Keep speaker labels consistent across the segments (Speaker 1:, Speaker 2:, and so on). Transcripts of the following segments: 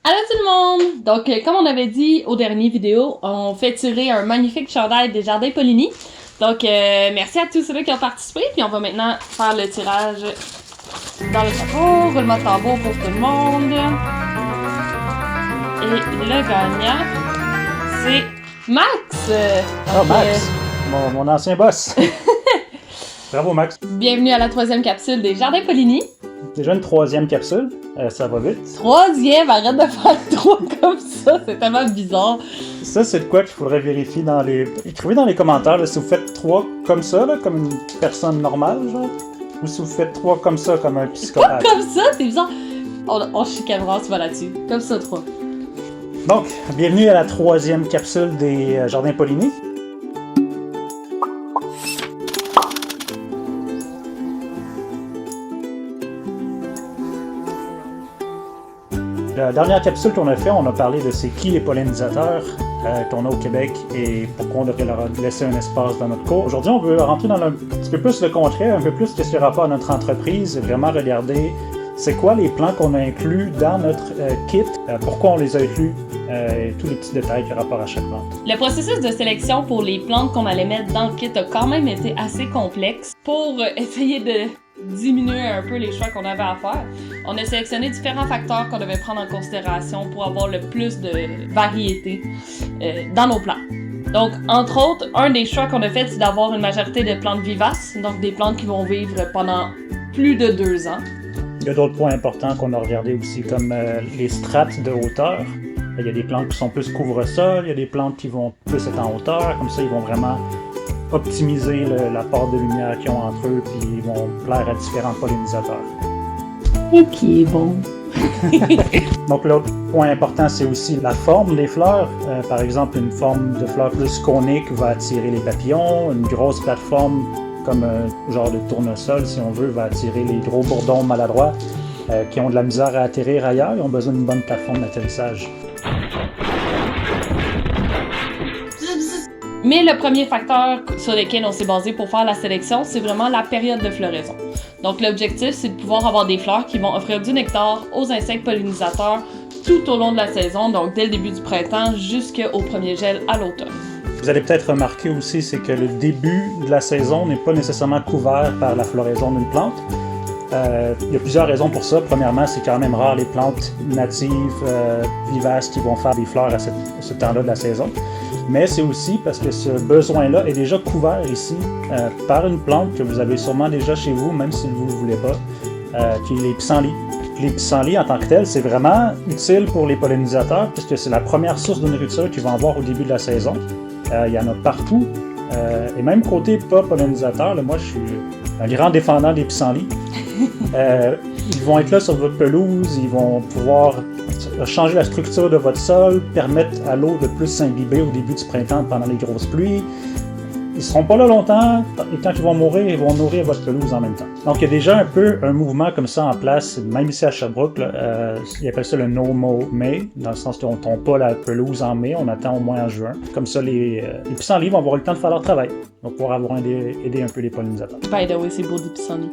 Speaker 1: Allô tout le monde! Donc, comme on avait dit au dernier vidéo, on fait tirer un magnifique chandail des Jardins Poligny. Donc, merci à tous ceux-là qui ont participé. Puis on va maintenant faire le tirage dans le chapeau. Roulement de tambour pour tout le monde. Et le gagnant, c'est Max!
Speaker 2: Ah, Max! Mon ancien boss! Bravo, Max!
Speaker 1: Bienvenue à la 3e capsule des Jardins Poligny.
Speaker 2: Déjà une 3e capsule, ça va vite.
Speaker 1: 3e, arrête de faire 3 comme ça, c'est tellement bizarre.
Speaker 2: Ça, c'est de quoi qu'il faudrait vérifier dans les... Écrivez dans les commentaires là, si vous faites 3 comme ça, là, comme une personne normale, genre, ou si vous faites 3 comme ça, comme un psychopathe.
Speaker 1: Pas comme ça, c'est bizarre. On chicanera, tu vas là-dessus. Comme ça, 3.
Speaker 2: Donc, bienvenue à la 3e capsule des Jardins Poligny. La dernière capsule qu'on a fait, on a parlé de c'est qui les pollinisateurs qu'on a au Québec et pourquoi on devrait leur laisser un espace dans notre cours. Aujourd'hui, on veut rentrer dans un petit peu plus le concret, un peu plus qu'est-ce qu'il y a rapport à notre entreprise et vraiment regarder c'est quoi les plants qu'on a inclus dans notre kit, pourquoi on les a inclus et tous les petits détails qui ont rapport à chaque plante.
Speaker 1: Le processus de sélection pour les plantes qu'on allait mettre dans le kit a quand même été assez complexe. Pour essayer de diminuer un peu les choix qu'on avait à faire, on a sélectionné différents facteurs qu'on devait prendre en considération pour avoir le plus de variété dans nos plants. Donc, entre autres, un des choix qu'on a fait, c'est d'avoir une majorité de plantes vivaces, donc des plantes qui vont vivre pendant plus de 2 ans.
Speaker 2: Il y a d'autres points importants qu'on a regardés aussi, comme les strates de hauteur. Il y a des plantes qui sont plus couvre-sol, il y a des plantes qui vont plus être en hauteur, comme ça ils vont vraiment optimiser la part de lumière qu'ils ont entre eux, puis ils vont plaire à différents pollinisateurs.
Speaker 1: Et qui est bon.
Speaker 2: Donc l'autre point important, c'est aussi la forme des fleurs. Par exemple, une forme de fleur plus conique va attirer les papillons, une grosse plateforme comme un genre de tournesol, si on veut, va attirer les gros bourdons maladroits qui ont de la misère à atterrir ailleurs et ont besoin d'une bonne plateforme d'atterrissage.
Speaker 1: Mais le premier facteur sur lequel on s'est basé pour faire la sélection, c'est vraiment la période de floraison. Donc l'objectif, c'est de pouvoir avoir des fleurs qui vont offrir du nectar aux insectes pollinisateurs tout au long de la saison, donc dès le début du printemps jusqu'au premier gel à l'automne.
Speaker 2: Vous allez peut-être remarquer aussi, c'est que le début de la saison n'est pas nécessairement couvert par la floraison d'une plante. Il y a plusieurs raisons pour ça. Premièrement, c'est quand même rare les plantes natives, vivaces qui vont faire des fleurs à ce temps-là de la saison. Mais c'est aussi parce que ce besoin-là est déjà couvert ici par une plante que vous avez sûrement déjà chez vous, même si vous ne le voulez pas, qui est les pissenlits. Les pissenlits en tant que tels, c'est vraiment utile pour les pollinisateurs puisque c'est la première source de nourriture qu'ils vont avoir au début de la saison. Il y en a partout. Et même côté pas pollinisateur, là, moi je suis un grand défendant des pissenlits. Ils vont être là sur votre pelouse, ils vont pouvoir changer la structure de votre sol, permettre à l'eau de plus s'imbiber au début du printemps pendant les grosses pluies. Ils ne seront pas là longtemps, et quand ils vont mourir, ils vont nourrir votre pelouse en même temps. Donc il y a déjà un peu un mouvement comme ça en place, même ici à Sherbrooke, là, ils appellent ça le No Mow May, dans le sens qu'on ne tombe pas la pelouse en mai, on attend au moins en juin. Comme ça, les pissenlits vont avoir le temps de faire leur travail, donc pouvoir aider un peu les pollinisateurs.
Speaker 1: By the way, c'est beau des pissenlits.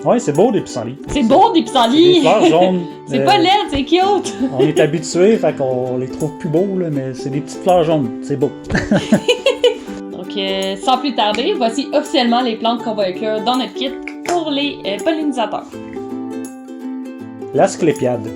Speaker 2: Oui, c'est beau des pissenlits.
Speaker 1: C'est beau des pissenlits!
Speaker 2: Des fleurs jaunes.
Speaker 1: C'est pas laid, c'est cute!
Speaker 2: On est habitué, fait qu'on les trouve plus beaux, là, mais c'est des petites fleurs jaunes, c'est beau.
Speaker 1: Donc, sans plus tarder, voici officiellement les plantes qu'on va inclure dans notre kit pour les pollinisateurs.
Speaker 2: L'asclépiade,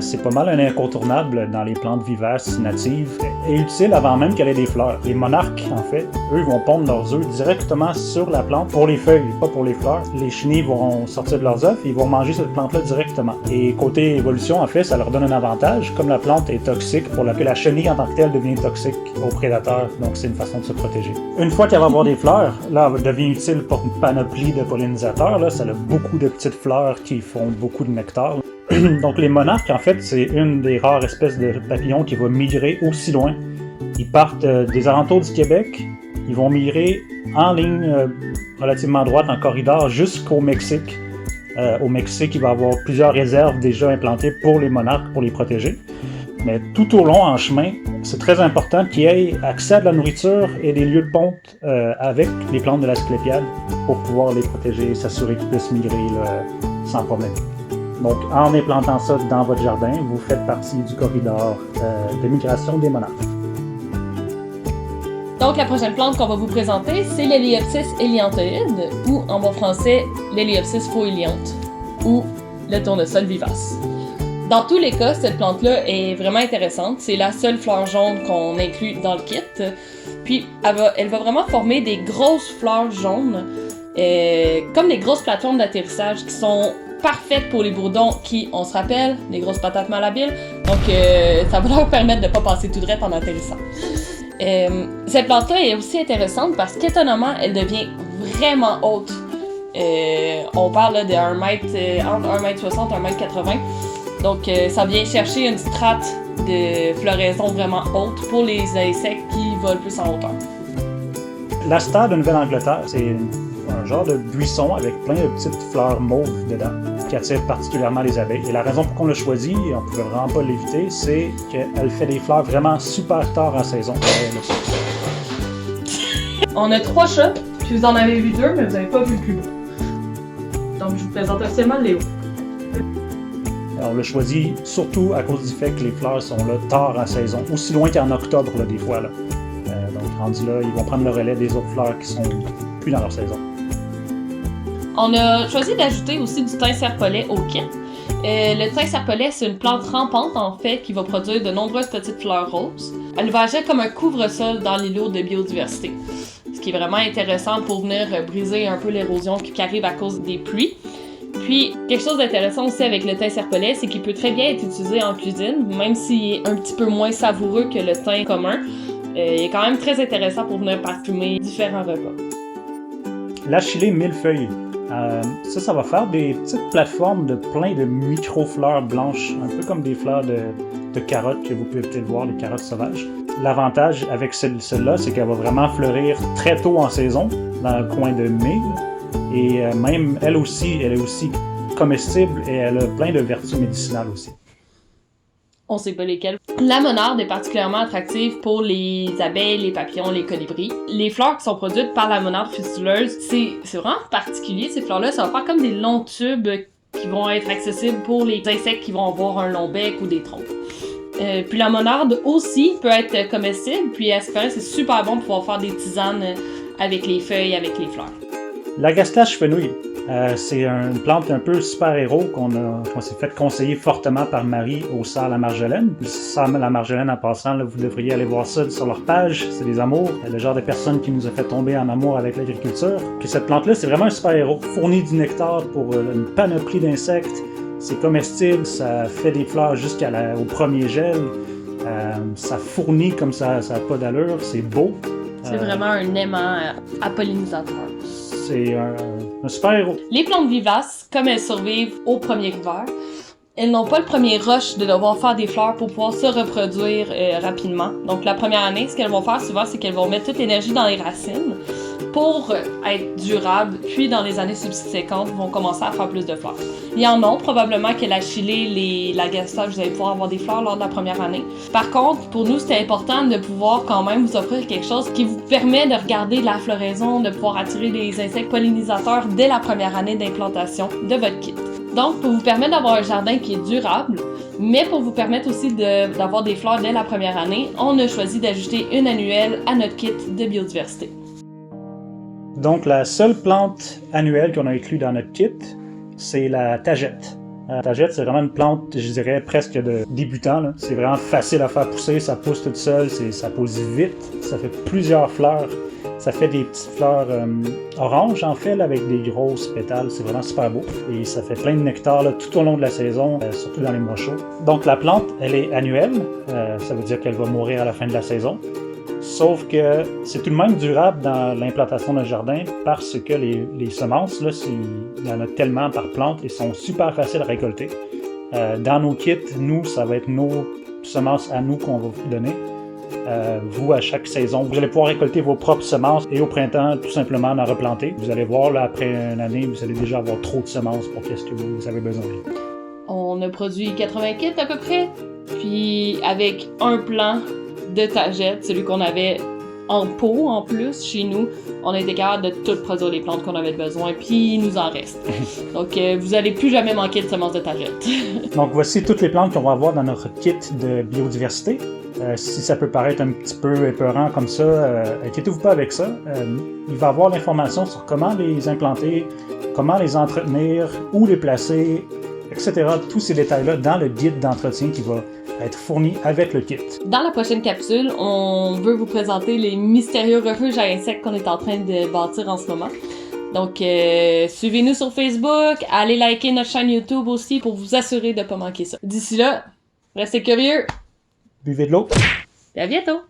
Speaker 2: c'est pas mal un incontournable dans les plantes vivaces natives et utile avant même qu'elle ait des fleurs. Les monarques, en fait, eux vont pondre leurs œufs directement sur la plante pour les feuilles, pas pour les fleurs. Les chenilles vont sortir de leurs œufs et ils vont manger cette plante-là directement. Et côté évolution, en fait, ça leur donne un avantage. Comme la plante est toxique, pour la chenille en tant que telle devient toxique aux prédateurs, donc c'est une façon de se protéger. Une fois qu'elle va avoir des fleurs, là, elle devient utile pour une panoplie de pollinisateurs. Là, ça a beaucoup de petites fleurs qui font beaucoup de nectar. Donc les monarques, en fait, c'est une des rares espèces de papillons qui va migrer aussi loin. Ils partent des alentours du Québec, ils vont migrer en ligne relativement droite, en corridor, jusqu'au Mexique. Au Mexique, il va y avoir plusieurs réserves déjà implantées pour les monarques, pour les protéger. Mais tout au long, en chemin, c'est très important qu'il y ait accès à de la nourriture et des lieux de ponte avec les plantes de l'asclépiade pour pouvoir les protéger et s'assurer qu'ils puissent migrer là, sans problème. Donc, en implantant ça dans votre jardin, vous faites partie du corridor de migration des monarques.
Speaker 1: Donc, la prochaine plante qu'on va vous présenter, c'est l'Héliopsis hélianthoïde, ou en bon français, l'Héliopsis faux-héliante, ou le tournesol vivace. Dans tous les cas, cette plante-là est vraiment intéressante. C'est la seule fleur jaune qu'on inclut dans le kit. Puis, elle va vraiment former des grosses fleurs jaunes, comme des grosses plateformes d'atterrissage qui sont parfaites pour les bourdons qui, on se rappelle, des grosses patates malhabiles. Donc, ça va leur permettre de ne pas passer tout droit en atterrissant. Cette plante-là est aussi intéressante parce qu'étonnamment, elle devient vraiment haute. On parle là, de 1 mètre, entre 1m60 et 1m80. Donc, ça vient chercher une strate de floraison vraiment haute pour les insectes qui volent plus en hauteur.
Speaker 2: L'aster de Nouvelle-Angleterre, c'est un genre de buisson avec plein de petites fleurs mauves dedans qui attire particulièrement les abeilles. Et la raison pour qu'on l'a choisi, et on ne pouvait vraiment pas l'éviter, c'est qu'elle fait des fleurs vraiment super tard en saison.
Speaker 1: On a 3 chats, puis vous en avez vu 2, mais vous n'avez pas vu le plus beau. Donc, je vous présente officiellement Léo.
Speaker 2: On l'a choisi surtout à cause du fait que les fleurs sont là tard en saison, aussi loin qu'en octobre là, des fois. Là. Donc rendu là, ils vont prendre le relais des autres fleurs qui sont plus dans leur saison.
Speaker 1: On a choisi d'ajouter aussi du thym serpolet au kit. Le thym serpolet, c'est une plante rampante en fait qui va produire de nombreuses petites fleurs roses. Elle va agir comme un couvre-sol dans l'îlot de biodiversité, ce qui est vraiment intéressant pour venir briser un peu l'érosion qui arrive à cause des pluies. Puis, quelque chose d'intéressant aussi avec le thym serpolet, c'est qu'il peut très bien être utilisé en cuisine, même s'il est un petit peu moins savoureux que le thym commun. Il est quand même très intéressant pour venir parfumer différents repas.
Speaker 2: L'achillée millefeuille. Ça va faire des petites plateformes de plein de micro-fleurs blanches, un peu comme des fleurs de carottes que vous pouvez peut-être voir, les carottes sauvages. L'avantage avec celle-là, c'est qu'elle va vraiment fleurir très tôt en saison, dans le coin de mai. Et même elle est aussi comestible et elle a plein de vertus médicinales aussi.
Speaker 1: On sait pas lesquelles. La monarde est particulièrement attractive pour les abeilles, les papillons, les colibris. Les fleurs qui sont produites par la monarde fistuleuse, c'est vraiment particulier ces fleurs-là. Ça va faire comme des longs tubes qui vont être accessibles pour les insectes qui vont avoir un long bec ou des trompes. Puis la monarde aussi peut être comestible, puis à ce moment-là, c'est super bon pour pouvoir faire des tisanes avec les feuilles, avec les fleurs.
Speaker 2: L'agastache fenouil, c'est une plante un peu super-héros qu'on s'est fait conseiller fortement par Marie au Sœurs la Marjolaine. Sœurs la Marjolaine, en passant, là, vous devriez aller voir ça sur leur page, c'est des amours. Le genre de personne qui nous a fait tomber en amour avec l'agriculture. Puis cette plante-là, c'est vraiment un super-héros. Fournit du nectar pour une panoplie d'insectes. C'est comestible, ça fait des fleurs jusqu'au premier gel. Ça fournit comme ça n'a pas d'allure, c'est beau.
Speaker 1: C'est vraiment un aimant à pollinisateur.
Speaker 2: C'est un super-héros.
Speaker 1: Les plantes vivaces, comme elles survivent au premier couvert, elles n'ont pas le premier rush de devoir faire des fleurs pour pouvoir se reproduire rapidement. Donc la première année, ce qu'elles vont faire souvent, c'est qu'elles vont mettre toute l'énergie dans les racines pour être durables, puis dans les années subséquentes, vont commencer à faire plus de fleurs. Il y en a probablement que l'achillée, l'agastache, vous allez pouvoir avoir des fleurs lors de la première année. Par contre, pour nous, c'était important de pouvoir quand même vous offrir quelque chose qui vous permet de regarder la floraison, de pouvoir attirer des insectes pollinisateurs dès la première année d'implantation de votre kit. Donc, pour vous permettre d'avoir un jardin qui est durable, mais pour vous permettre aussi d'avoir des fleurs dès la première année, on a choisi d'ajouter une annuelle à notre kit de biodiversité.
Speaker 2: Donc, la seule plante annuelle qu'on a inclue dans notre kit, c'est la tagette. La tagette, c'est vraiment une plante, je dirais, presque de débutant. Là. C'est vraiment facile à faire pousser, ça pousse toute seule, ça pousse vite, ça fait plusieurs fleurs. Ça fait des petites fleurs oranges, en fait, là, avec des grosses pétales. C'est vraiment super beau. Et ça fait plein de nectar là, tout au long de la saison, surtout dans les mois chauds. Donc, la plante, elle est annuelle. Ça veut dire qu'elle va mourir à la fin de la saison. Sauf que c'est tout de même durable dans l'implantation d'un jardin parce que les semences, là, il y en a tellement par plante et sont super faciles à récolter. Dans nos kits, nous, ça va être nos semences à nous qu'on va vous donner. Vous, à chaque saison, vous allez pouvoir récolter vos propres semences et au printemps, tout simplement, en replanter. Vous allez voir, là, après une année, vous allez déjà avoir trop de semences pour qu'est-ce que vous avez besoin.
Speaker 1: On a produit 80 kits à peu près, puis avec un plan de tagette, celui qu'on avait en pot en plus chez nous. On a été capable de tout produire les plantes qu'on avait besoin, puis il nous en reste. Donc vous allez plus jamais manquer de semences de tagettes.
Speaker 2: Donc voici toutes les plantes qu'on va avoir dans notre kit de biodiversité. Si ça peut paraître un petit peu épeurant comme ça, inquiétez-vous pas avec ça. Il va y avoir l'information sur comment les implanter, comment les entretenir, où les placer, etc. Tous ces détails-là dans le guide d'entretien qui va être fourni avec le kit.
Speaker 1: Dans la prochaine capsule, on veut vous présenter les mystérieux refuges à insectes qu'on est en train de bâtir en ce moment. Donc, suivez-nous sur Facebook, allez liker notre chaîne YouTube aussi pour vous assurer de ne pas manquer ça. D'ici là, restez curieux!
Speaker 2: Buvez de l'eau!
Speaker 1: Et à bientôt!